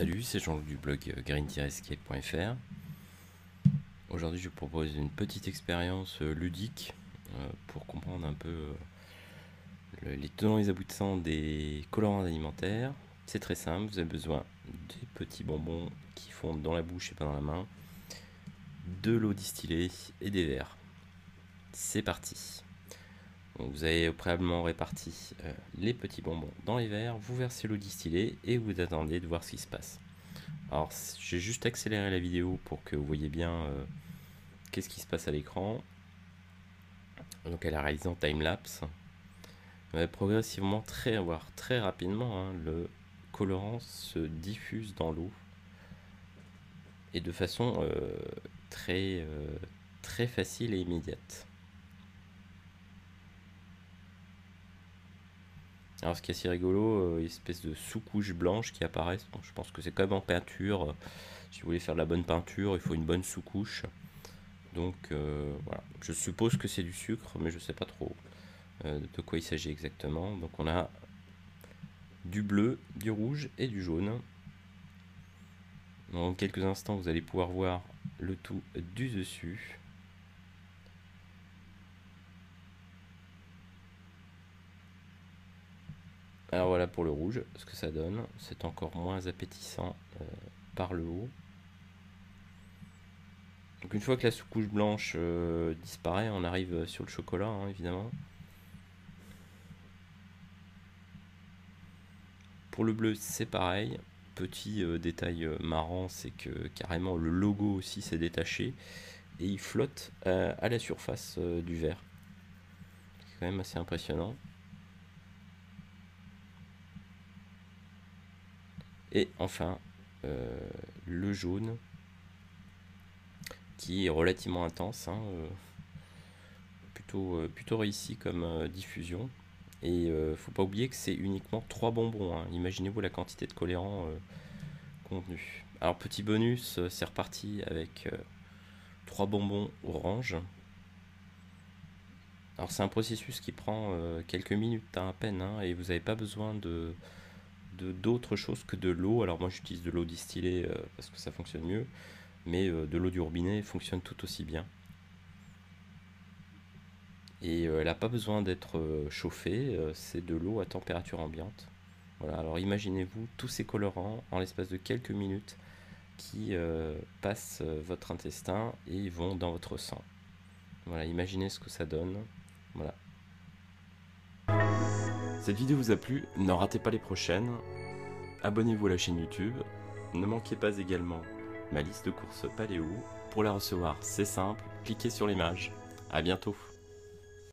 Salut, c'est Jean-Luc du blog green-escape.fr. Aujourd'hui, je vous propose une petite expérience ludique pour comprendre un peu les tenants et les aboutissants des colorants alimentaires. C'est très simple, vous avez besoin des petits bonbons qui fondent dans la bouche et pas dans la main, de l'eau distillée et des verres. C'est parti. Donc, vous avez préalablement réparti les petits bonbons dans les verres, vous versez l'eau distillée et vous attendez de voir ce qui se passe. Alors j'ai juste accéléré la vidéo pour que vous voyez bien qu'est-ce qui se passe à l'écran. Donc elle a réalisé en timelapse. Progressivement, voire très rapidement, le colorant se diffuse dans l'eau et de façon très facile et immédiate. Alors ce qui est assez rigolo, une espèce de sous-couche blanche qui apparaît. Bon, je pense que c'est quand même en peinture. Si vous voulez faire de la bonne peinture, il faut une bonne sous-couche. Donc voilà, je suppose que c'est du sucre, mais je sais pas trop de quoi il s'agit exactement. Donc on a du bleu, du rouge et du jaune. Dans quelques instants, vous allez pouvoir voir le tout du dessus. Alors voilà pour le rouge, ce que ça donne. C'est encore moins appétissant par le haut. Donc une fois que la sous-couche blanche disparaît, on arrive sur le chocolat, évidemment. Pour le bleu, c'est pareil. Petit détail marrant, c'est que carrément le logo aussi s'est détaché et il flotte à la surface du verre. C'est quand même assez impressionnant. Et enfin, le jaune, qui est relativement intense, plutôt réussi comme diffusion. Et faut pas oublier que c'est uniquement 3 bonbons. Imaginez-vous la quantité de colorant contenu. Alors petit bonus, c'est reparti avec 3 bonbons orange. Alors c'est un processus qui prend quelques minutes à peine, et vous n'avez pas besoin d'autre chose que de l'eau. Alors moi j'utilise de l'eau distillée parce que ça fonctionne mieux, mais de l'eau du robinet fonctionne tout aussi bien. Et elle n'a pas besoin d'être chauffée, c'est de l'eau à température ambiante. Voilà, alors imaginez-vous tous ces colorants en l'espace de quelques minutes qui passent votre intestin et vont dans votre sang. Voilà, imaginez ce que ça donne. Voilà. Cette vidéo vous a plu, n'en ratez pas les prochaines. Abonnez-vous à la chaîne YouTube. Ne manquez pas également ma liste de courses paléo. Pour la recevoir, c'est simple, cliquez sur l'image. À bientôt.